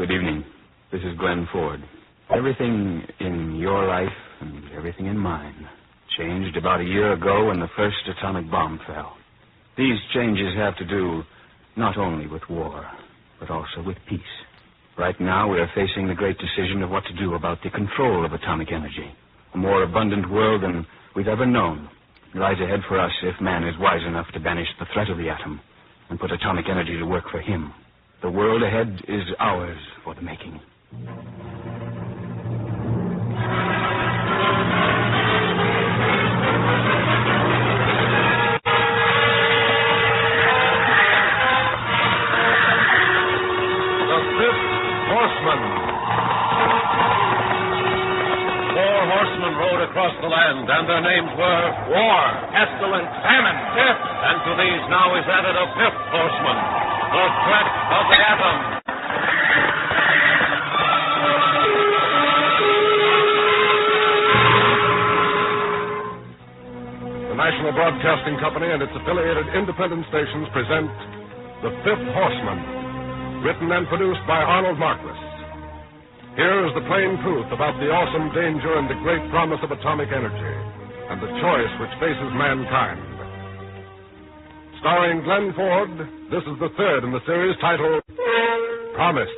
Good evening. This is Glenn Ford. Everything in your life and everything in mine changed about a year ago when the first atomic bomb fell. These changes have to do not only with war, but also with peace. Right now, we are facing the great decision of what to do about the control of atomic energy. A more abundant world than we've ever known lies ahead for us if man is wise enough to banish the threat of the atom and put atomic energy to work for him. The world ahead is ours for the making. Horseman. 4 horsemen rode across the land, and their names were War, Pestilence, Famine, Death. And to these now is added a 5th horseman, the threat of the atom. The National Broadcasting Company and its affiliated independent stations present The 5th Horseman, written and produced by Arnold Marquis. Here is the plain truth about the awesome danger and the great promise of atomic energy, and the choice which faces mankind. Starring Glenn Ford, this is the 3rd in the series titled Promise.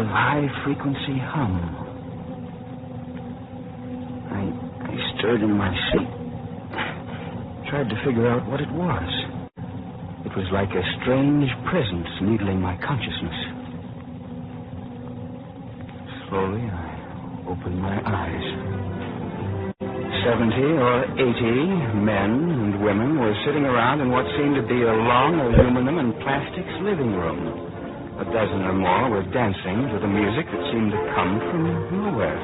High-frequency hum. I stirred in my seat, tried to figure out what it was. It was like a strange presence needling my consciousness. Slowly, I opened my eyes. 70 or 80 men and women were sitting around in what seemed to be a long aluminum and plastics living room. A dozen or more were dancing to the music that seemed to come from nowhere.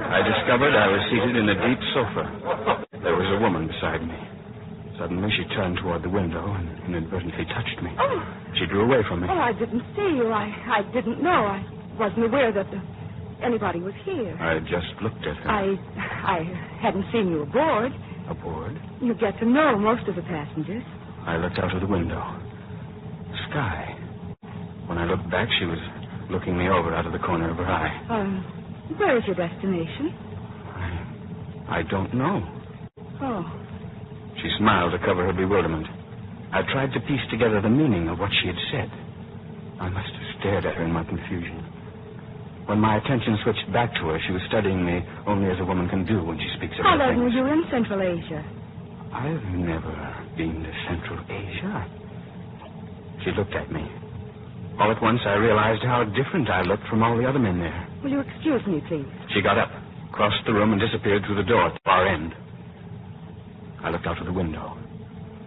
I discovered I was seated in a deep sofa. There was a woman beside me. Suddenly, she turned toward the window and inadvertently touched me. Oh. She drew away from me. Oh, I didn't see you. I didn't know. I wasn't aware that anybody was here. I just looked at her. I hadn't seen you aboard. Aboard? You get to know most of the passengers. I looked out of the window. Sky. When I looked back, she was looking me over out of the corner of her eye. Where is your destination? I don't know. Oh. She smiled to cover her bewilderment. I tried to piece together the meaning of what she had said. I must have stared at her in my confusion. When my attention switched back to her, she was studying me only as a woman can do when she speaks of How her long were things. you in Central Asia? I've never been to Central Asia. She looked at me. All at once, I realized how different I looked from all the other men there. Will you excuse me, please? She got up, crossed the room, and disappeared through the door at the far end. I looked out of the window.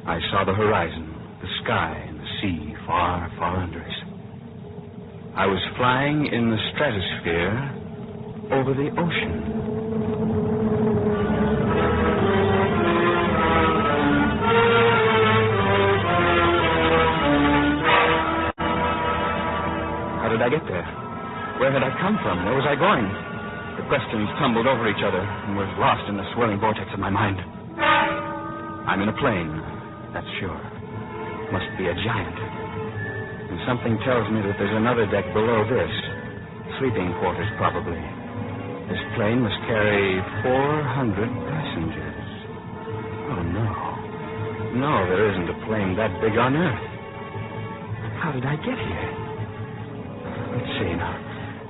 I saw the horizon, the sky, and the sea far, far under us. I was flying in the stratosphere over the ocean. How did I get there? Where had I come from? Where was I going? The questions tumbled over each other and was lost in the swirling vortex of my mind. I'm in a plane, that's sure. Must be a giant. And something tells me that there's another deck below this. Sleeping quarters, probably. This plane must carry 400 passengers. Oh, no. No, there isn't a plane that big on Earth. How did I get here? Let's see now.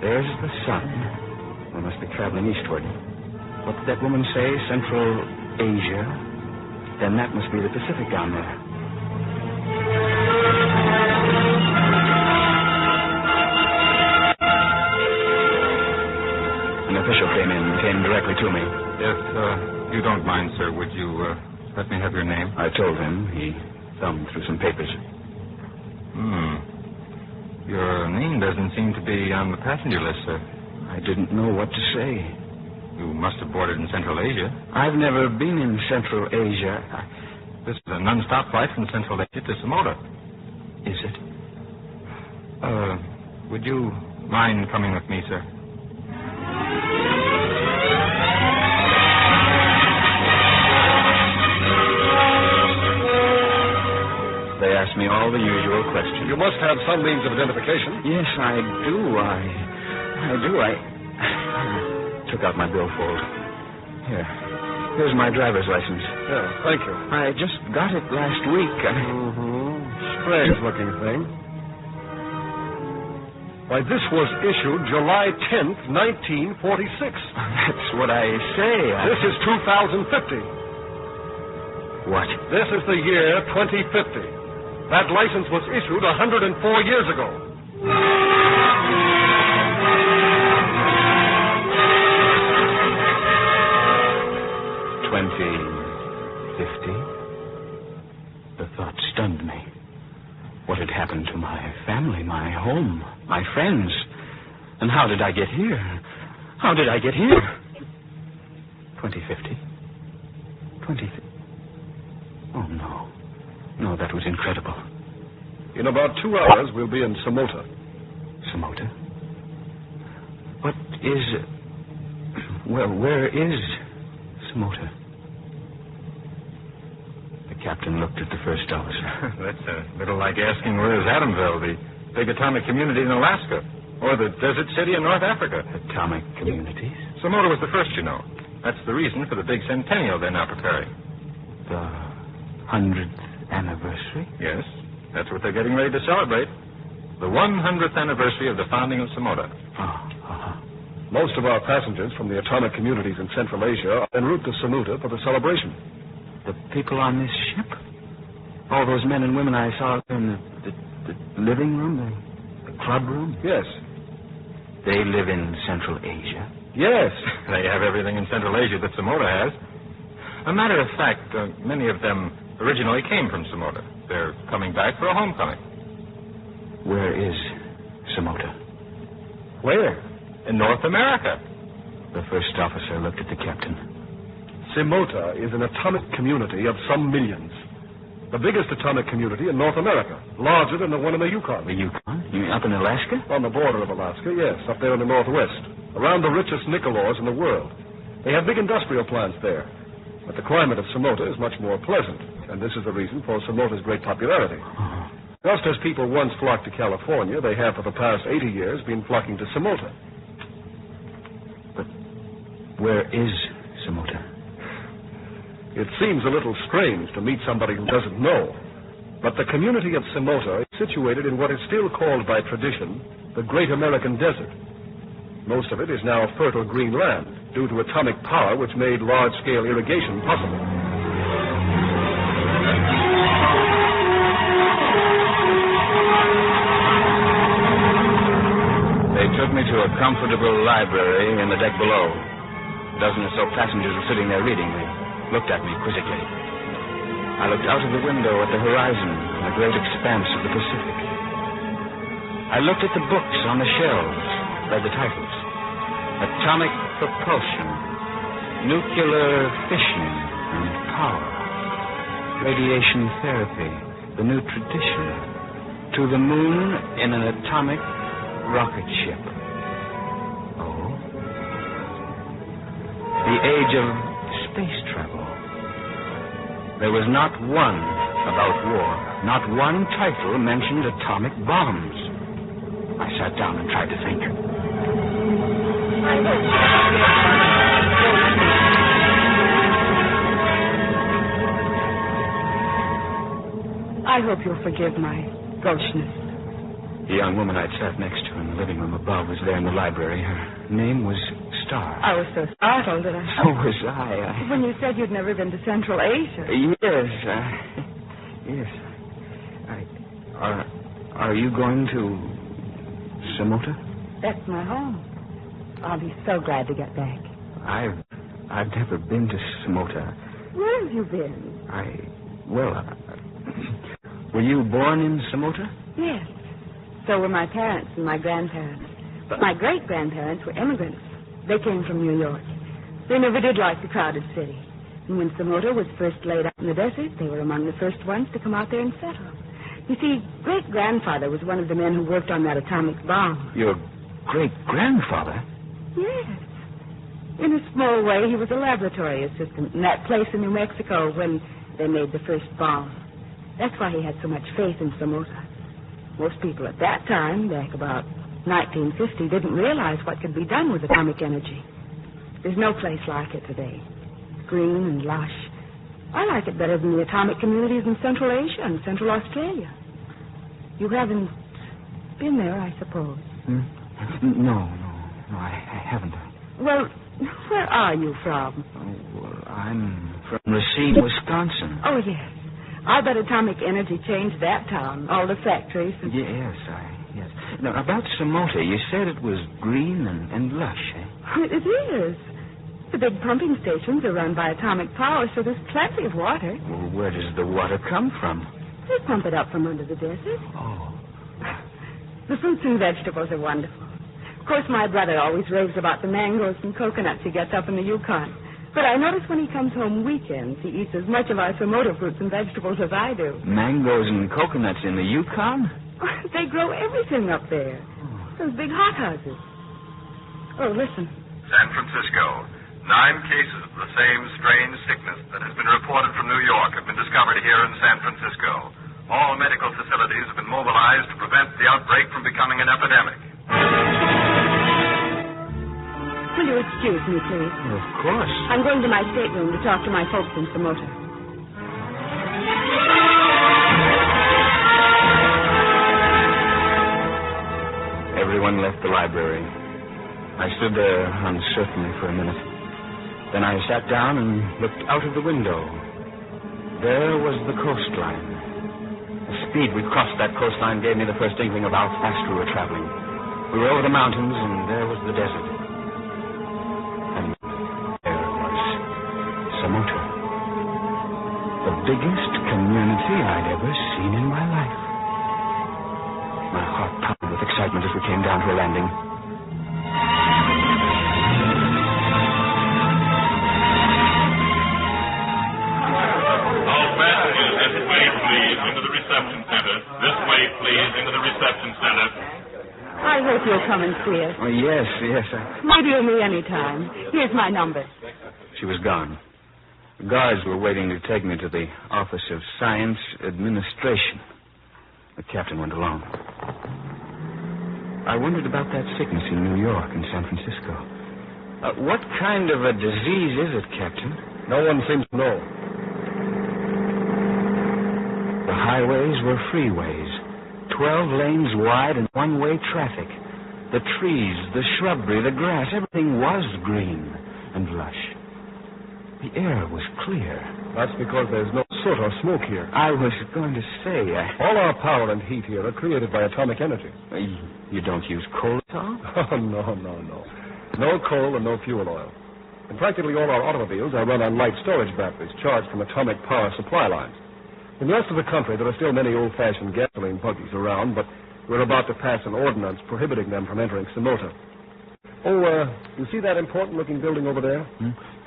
There's the sun. We must be traveling eastward. What did that woman say? Central Asia? Then that must be the Pacific down there. official came directly to me. If you don't mind, sir, would you let me have your name? I told him. He thumbed through some papers. Your name doesn't seem to be on the passenger list, sir. I didn't know what to say. You must have boarded in Central Asia. I've never been in Central Asia. This is a non-stop flight from Central Asia to Samoa. Is it? Would you mind coming with me, sir? They asked me all the usual questions. You must have some means of identification. Yes, I do. I took out my billfold. Here's my driver's license. Yeah, thank you. I just got it last week. Strange-looking thing. Why, this was issued July 10th, 1946. That's what I say. This is 2050. What? This is the year 2050. That license was issued 104 years ago. The thought stunned me. What had happened to my family, my home, my friends? And how did I get here? How did I get here? 2050? Oh, no. No, that was incredible. In about 2 hours, we'll be in Samoa. Samoa? What is... Well, where is Samoa? The captain looked at the first officer. That's a little like asking where is Adamville, the big atomic community in Alaska, or the desert city in North Africa. Atomic communities? Samoa was the first, you know. That's the reason for the big centennial they're now preparing. The 100th anniversary? Yes, that's what they're getting ready to celebrate. The 100th anniversary of the founding of Samoa. Most of our passengers from the atomic communities in Central Asia are en route to Samoa for the celebration. The people on this ship? All those men and women I saw in the living room, the club room? Yes. They live in Central Asia? Yes. They have everything in Central Asia that Samoa has. A matter of fact, many of them originally came from Samoa. They're coming back for a homecoming. Where is Samoa? Where? In North America. The first officer looked at the captain. Samoa is an atomic community of some millions. The biggest atomic community in North America, larger than the one in the Yukon. The Yukon? You mean up in Alaska? On the border of Alaska, yes, up there in the northwest, around the richest nickel ores in the world. They have big industrial plants there. But the climate of Samoa is much more pleasant, and this is the reason for Samoa's great popularity. Just as people once flocked to California, they have for the past 80 years been flocking to Samoa. But where is Samoa? It seems a little strange to meet somebody who doesn't know, but the community of Samoa is situated in what is still called by tradition the Great American Desert. Most of it is now fertile green land due to atomic power which made large-scale irrigation possible. They took me to a comfortable library in the deck below. A dozen or so passengers were sitting there reading. They looked at me quizzically. I looked out of the window at the horizon, the great expanse of the Pacific. I looked at the books on the shelves, read the titles. Atomic propulsion, nuclear fission and power, radiation therapy, the new tradition, to the moon in an atomic rocket ship. Oh? The age of space travel. There was not one about war. Not one title mentioned atomic bombs. I sat down and tried to think. I hope you'll forgive my gaucheness. The young woman I'd sat next to in the living room above was there in the library. Her name was Star. I was so startled that So was I. When you said you'd never been to Central Asia. Yes. Yes. Are you going to Samoa? That's my home. I'll be so glad to get back. I've never been to Samota. Where have you been? Were you born in Samota? Yes. So were my parents and my grandparents. But my great-grandparents were immigrants. They came from New York. They never did like the crowded city. And when Samota was first laid out in the desert, they were among the first ones to come out there and settle. You see, great-grandfather was one of the men who worked on that atomic bomb. Your great-grandfather? Yes. In a small way, he was a laboratory assistant in that place in New Mexico when they made the first bomb. That's why he had so much faith in Samota. Most people at that time, back about 1950, didn't realize what could be done with atomic energy. There's no place like it today. Green and lush. I like it better than the atomic communities in Central Asia and Central Australia. You haven't been there, I suppose. No, I haven't. Well, where are you from? I'm from Racine, Wisconsin. Oh, yes. I bet atomic energy changed that town, all the factories. Yes. Now, about Samota, you said it was green and lush, eh? It is. The big pumping stations are run by atomic power, so there's plenty of water. Well, where does the water come from? They pump it up from under the desert. Oh. The fruits and vegetables are wonderful. Of course, my brother always raves about the mangoes and coconuts he gets up in the Yukon. But I notice when he comes home weekends, he eats as much of our Samota fruits and vegetables as I do. Mangoes and coconuts in the Yukon? They grow everything up there. Those big hothouses. Oh, listen. San Francisco. 9 cases of the same strange sickness that has been reported from New York have been discovered here in San Francisco. All medical facilities have been mobilized to prevent the outbreak from becoming an epidemic. Will you excuse me, please? Well, of course. I'm going to my stateroom to talk to my folks in Samota. Everyone left the library. I stood there uncertainly for a minute. Then I sat down and looked out of the window. There was the coastline. The speed we crossed that coastline gave me the first inkling of how fast we were traveling. We were over the mountains, and there was the desert. And there was Samota. The biggest community I'd ever seen in my life. My heart pounded with excitement as we came down to a landing. All passengers, this way, please, into the reception center. This way, please, into the reception center. I hope you'll come and see us. Oh, yes. Radio me anytime. Here's my number. She was gone. The guards were waiting to take me to the Office of Science Administration. The captain went along. I wondered about that sickness in New York and San Francisco. What kind of a disease is it, Captain? No one seems to know. The highways were freeways, 12 lanes wide and one-way traffic. The trees, the shrubbery, the grass, everything was green and lush. The air was clear. That's because there's no soot or smoke here. I was going to say... All our power and heat here are created by atomic energy. You don't use coal at all? Oh, no. No coal and no fuel oil. And practically all our automobiles are run on light storage batteries charged from atomic power supply lines. In the rest of the country, there are still many old-fashioned gasoline buggies around, but we're about to pass an ordinance prohibiting them from entering Samota. Oh, you see that important-looking building over there?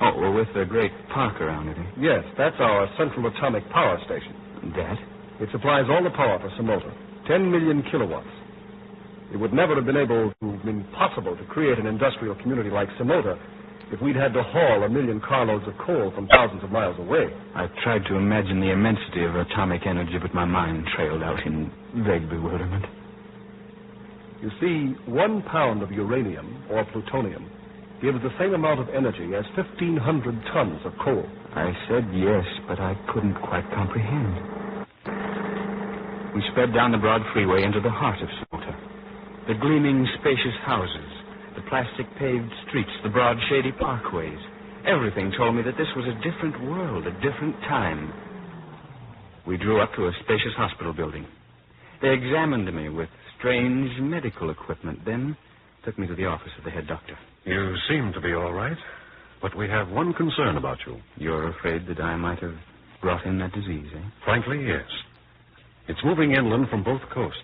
Oh, well, with the great park around it, eh? Yes, that's our Central Atomic Power Station. That? It supplies all the power for Samota, 10 million kilowatts. It would never have been possible to create an industrial community like Samota if we'd had to haul 1 million carloads of coal from thousands of miles away. I tried to imagine the immensity of atomic energy, but my mind trailed out in vague bewilderment. You see, 1 pound of uranium or plutonium gives the same amount of energy as 1,500 tons of coal. I said yes, but I couldn't quite comprehend. We sped down the broad freeway into the heart of Samota. The gleaming, spacious houses, the plastic-paved streets, the broad, shady parkways. Everything told me that this was a different world, a different time. We drew up to a spacious hospital building. They examined me with strange medical equipment. Then, took me to the office of the head doctor. You seem to be all right, but we have one concern about you. You're afraid that I might have brought in that disease, eh? Frankly, yes. It's moving inland from both coasts,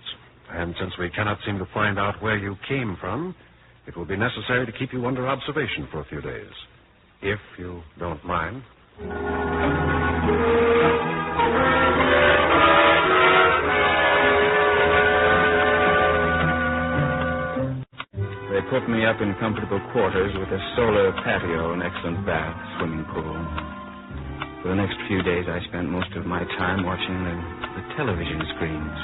and since we cannot seem to find out where you came from, it will be necessary to keep you under observation for a few days, if you don't mind. They put me up in comfortable quarters with a solar patio, an excellent bath, swimming pool. For the next few days, I spent most of my time watching the television screens.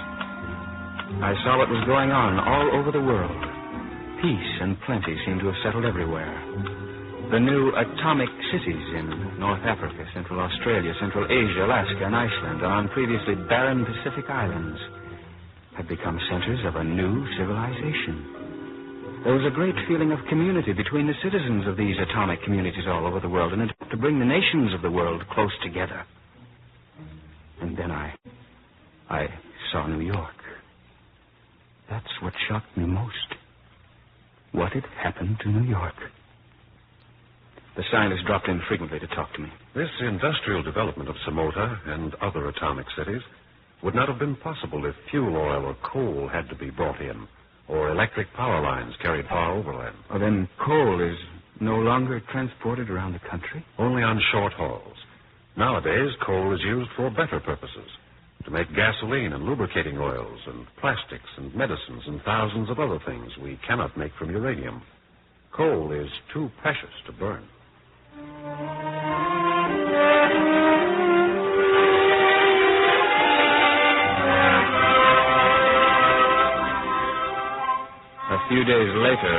I saw what was going on all over the world. Peace and plenty seemed to have settled everywhere. The new atomic cities in North Africa, Central Australia, Central Asia, Alaska, and Iceland, and on previously barren Pacific islands, had become centers of a new civilization. There was a great feeling of community between the citizens of these atomic communities all over the world, and it helped to bring the nations of the world close together. And then I saw New York. That's what shocked me most. What had happened to New York? The scientist dropped in frequently to talk to me. This industrial development of Samota and other atomic cities would not have been possible if fuel oil or coal had to be brought in, or electric power lines carried far overland. Well, then coal is no longer transported around the country? Only on short hauls. Nowadays, coal is used for better purposes, to make gasoline and lubricating oils and plastics and medicines and thousands of other things we cannot make from uranium. Coal is too precious to burn. A few days later,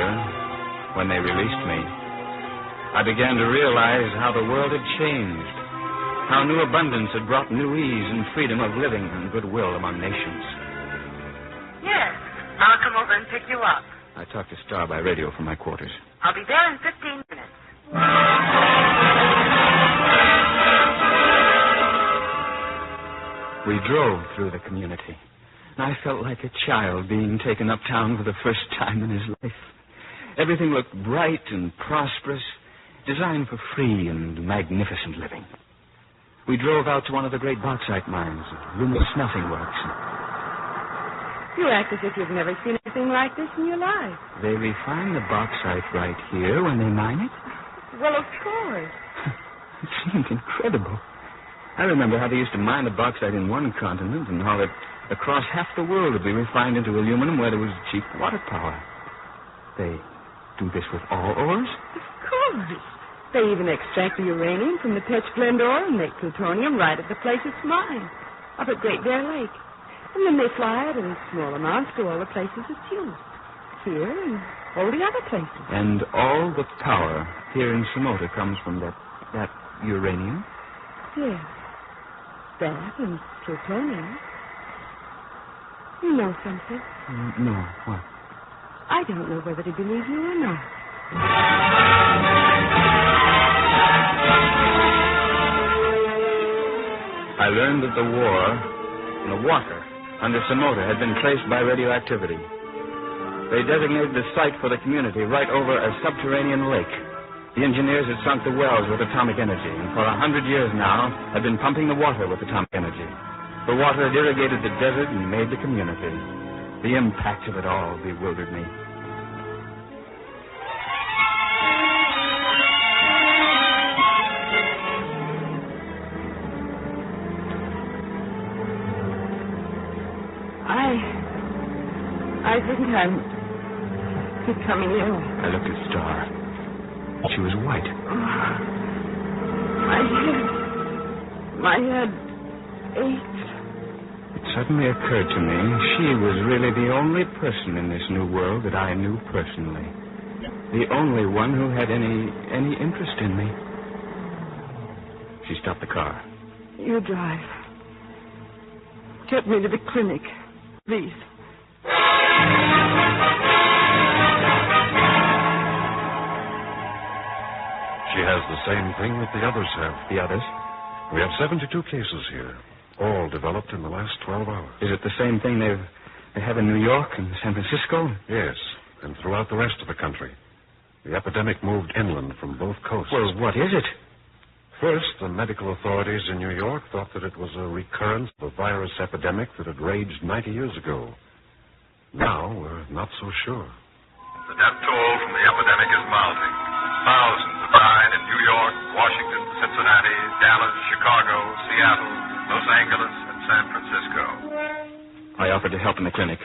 when they released me, I began to realize how the world had changed, how new abundance had brought new ease and freedom of living and goodwill among nations. Yes, I'll come over and pick you up. I talked to Star by radio from my quarters. I'll be there in 15 minutes. We drove through the community, and I felt like a child being taken uptown for the first time in his life. Everything looked bright and prosperous, designed for free and magnificent living. We drove out to one of the great bauxite mines, luminous smelting works. You act as if you've never seen anything like this in your life. They refine the bauxite right here when they mine it? Well, of course. It seemed incredible. I remember how they used to mine the bauxite in one continent and how that across half the world would be refined into aluminum where there was cheap water power. They do this with all ores? Of course. They even extract the uranium from the pitch blende ore and make plutonium right at the place it's mined, up at Great Bear Lake. And then they fly it in small amounts to all the places it's used. Here and all the other places. And all the power here in Samota comes from that uranium? Yes. That and plutonium. You know something? No. What? I don't know whether to believe you or not. I learned that the war and the water under Samota had been traced by radioactivity. They designated the site for the community right over a subterranean lake. The engineers had sunk the wells with atomic energy, and for 100 years now had been pumping the water with atomic energy. The water had irrigated the desert and made the community. The impact of it all bewildered me. I think I'm becoming ill. I looked at Star. She was white. My head ached. It suddenly occurred to me she was really the only person in this new world that I knew personally. The only one who had any interest in me. She stopped the car. You drive. Get me to the clinic, please. She has the same thing that the others have. The others? We have 72 cases here, all developed in the last 12 hours. Is it the same thing they have in New York and San Francisco? Yes. and throughout the rest of the country. The epidemic moved inland from both coasts. Well, what is it? First, the medical authorities in New York thought that it was a recurrence of a virus epidemic that had raged 90 years ago. Now, we're not so sure. The death toll from the epidemic is mounting. Thousands have died in New York, Washington, Cincinnati, Dallas, Chicago, Seattle, Los Angeles, and San Francisco. I offered to help in the clinic.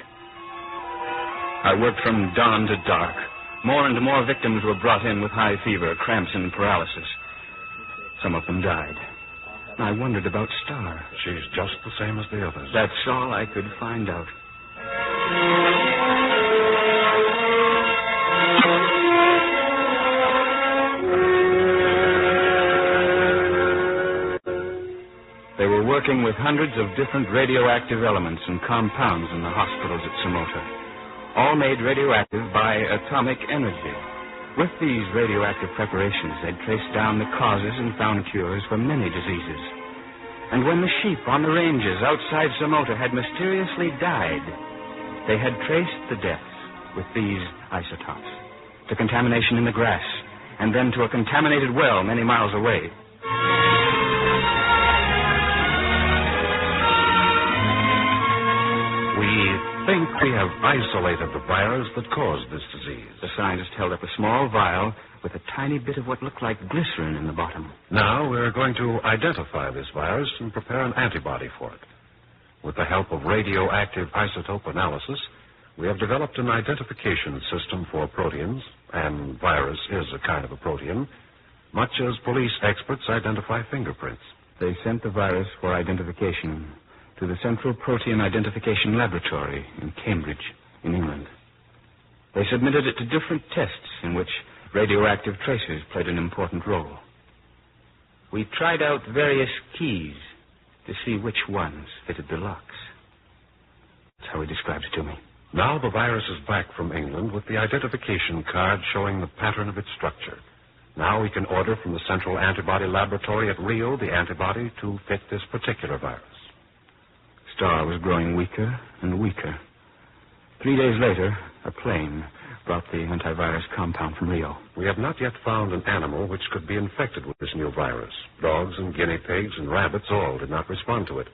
I worked from dawn to dark. More and more victims were brought in with high fever, cramps, and paralysis. Some of them died. I wondered about Star. She's just the same as the others. That's all I could find out. They were working with hundreds of different radioactive elements and compounds in the hospitals at Somota, all made radioactive by atomic energy. With these radioactive preparations, they'd traced down the causes and found cures for many diseases. And when the sheep on the ranges outside Somota had mysteriously died, they had traced the deaths with these isotopes to contamination in the grass, and then to a contaminated well many miles away. We think we have isolated the virus that caused this disease. The scientist held up a small vial with a tiny bit of what looked like glycerin in the bottom. Now we're going to identify this virus and prepare an antibody for it. With the help of radioactive isotope analysis, we have developed an identification system for proteins, and virus is a kind of a protein, much as police experts identify fingerprints. They sent the virus for identification to the Central Protein Identification Laboratory in Cambridge, in England. They submitted it to different tests in which radioactive tracers played an important role. We tried out various keys to see which ones fitted the locks. That's how he described it to me. Now the virus is back from England with the identification card showing the pattern of its structure. Now we can order from the Central Antibody Laboratory at Rio the antibody to fit this particular virus. Star was growing weaker and weaker. 3 days later, a plane brought the antivirus compound from Rio. We have not yet found an animal which could be infected with this new virus. Dogs and guinea pigs and rabbits all did not respond to it.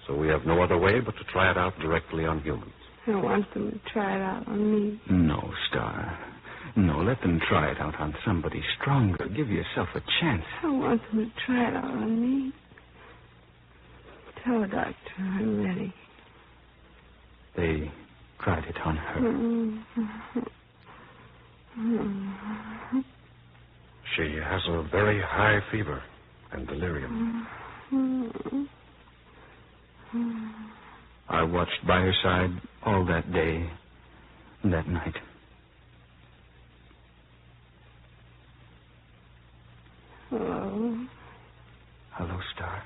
So we have no other way but to try it out directly on humans. I want them to try it out on me. No, Star. No, let them try it out on somebody stronger. Give yourself a chance. I want them to try it out on me. Tell the doctor I'm ready. They tried it on her. She has a very high fever and delirium. I watched by her side all that day and that night. Hello. Hello, Star.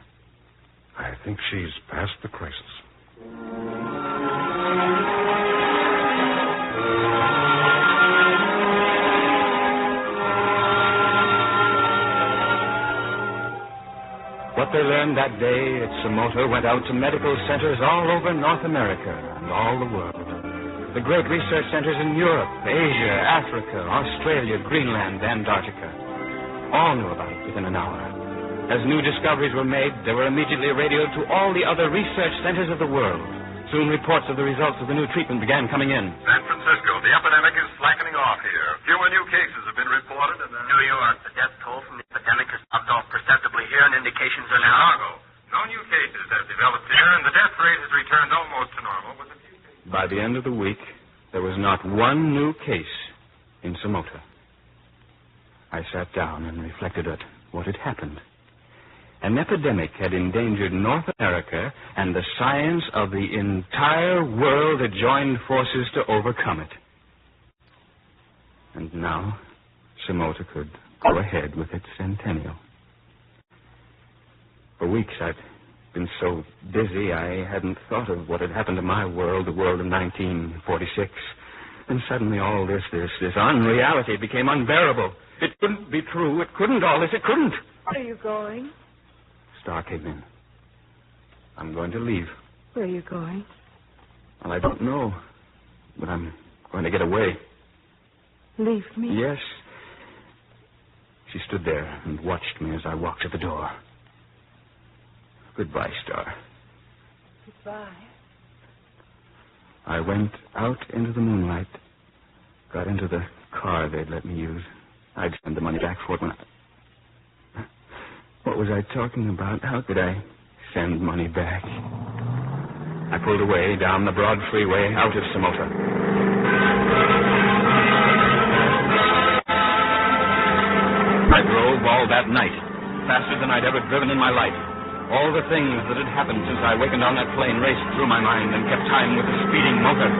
I think she's past the crisis. What they learned that day at Somota went out to medical centers all over North America and all the world. The great research centers in Europe, Asia, Africa, Australia, Greenland, Antarctica. All knew about it within an hour. As new discoveries were made, they were immediately radioed to all the other research centers of the world. Soon reports of the results of the new treatment began coming in. San Francisco, the epidemic is slackening off here. Fewer new cases have been reported, and New York, the death toll from the epidemic has dropped off perceptibly here, and indications are now... Chicago, no new cases have developed here, and the death rate has returned almost to normal with a few cases. By the end of the week, there was not one new case in Somota. I sat down and reflected at what had happened. An epidemic had endangered North America, and the science of the entire world had joined forces to overcome it. And now, Somota could go ahead with its centennial. For weeks, I'd been so busy I hadn't thought of what had happened to my world, the world of 1946. And suddenly all this unreality became unbearable. It couldn't be true. It couldn't all this. It couldn't. Where are you going? Star came in. I'm going to leave. Where are you going? Well, I don't know. But I'm going to get away. Leave me? Yes. She stood there and watched me as I walked to the door. Goodbye, Star. Goodbye. I went out into the moonlight, got into the car they'd let me use. I'd send the money back for it when I... What was I talking about? How could I send money back? I pulled away down the broad freeway out of Samota. I drove all that night, faster than I'd ever driven in my life. All the things that had happened since I wakened on that plane raced through my mind and kept time with the speeding motor.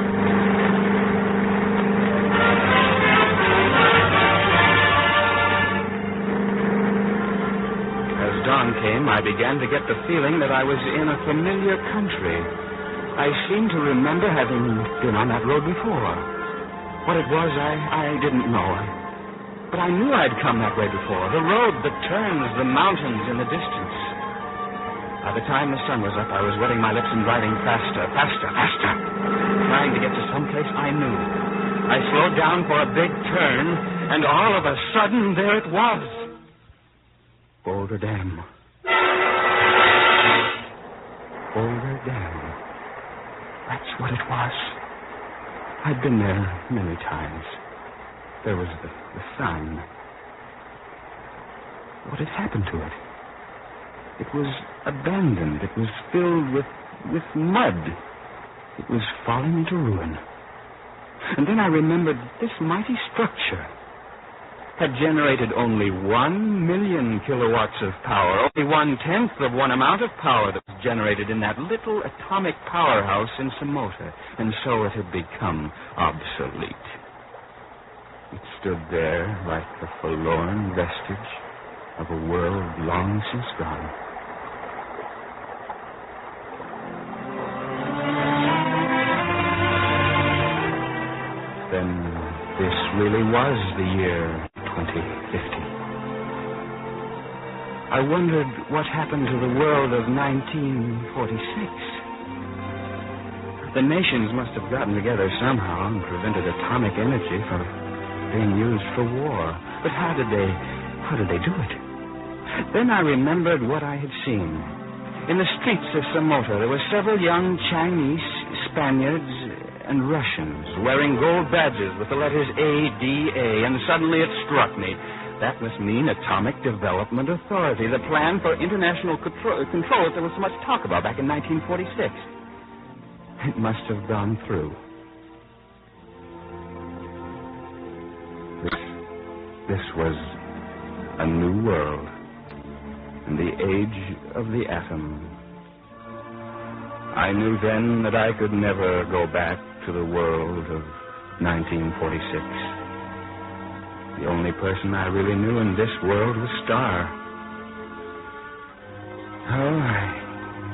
As dawn came, I began to get the feeling that I was in a familiar country. I seemed to remember having been on that road before. What it was, I didn't know. But I knew I'd come that way before. The road that turns the mountains in the distance. By the time the sun was up, I was wetting my lips and driving faster, trying to get to someplace I knew. I slowed down for a big turn, and all of a sudden, there it was. Boulder Dam. Boulder Dam. That's what it was. I'd been there many times. There was the sun. What had happened to it? It was abandoned. It was filled with mud. It was falling into ruin. And then I remembered this mighty structure had generated only 1 million kilowatts of power, only 1/10 of one amount of power that was generated in that little atomic powerhouse in Samota. And so it had become obsolete. It stood there like a forlorn vestige of a world long since gone. Then this really was the year 2050. I wondered what happened to the world of 1946. The nations must have gotten together somehow and prevented atomic energy from being used for war. But how did they do it? Then I remembered what I had seen. In the streets of Samota, there were several young Chinese, Spaniards, and Russians wearing gold badges with the letters ADA, and suddenly it struck me. That must mean Atomic Development Authority, the plan for international control that there was so much talk about back in 1946. It must have gone through. This was a new world, in the age of the atom. I knew then that I could never go back to the world of 1946. The only person I really knew in this world was Star. Oh, I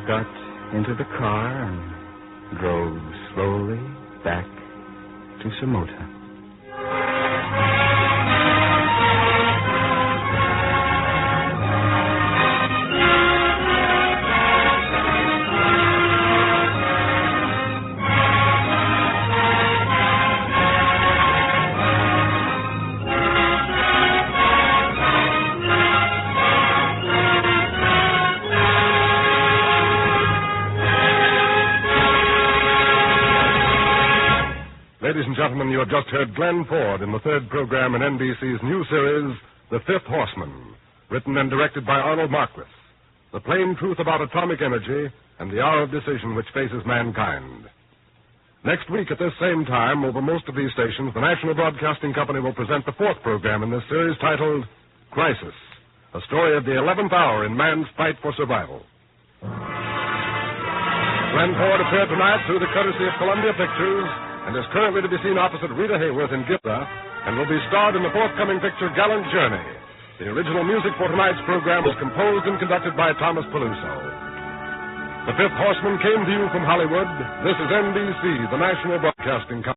got into the car and drove slowly back to Samota. Ladies and gentlemen, you have just heard Glenn Ford in the third program in NBC's new series, The Fifth Horseman, written and directed by Arnold Marquis. The plain truth about atomic energy and the hour of decision which faces mankind. Next week at this same time, over most of these stations, the National Broadcasting Company will present the fourth program in this series titled Crisis, a story of the 11th hour in man's fight for survival. Glenn Ford appeared tonight through the courtesy of Columbia Pictures and is currently to be seen opposite Rita Hayworth in Gilda, and will be starred in the forthcoming picture Gallant Journey. The original music for tonight's program was composed and conducted by Thomas Peluso. The Fifth Horseman came to you from Hollywood. This is NBC, the National Broadcasting Company.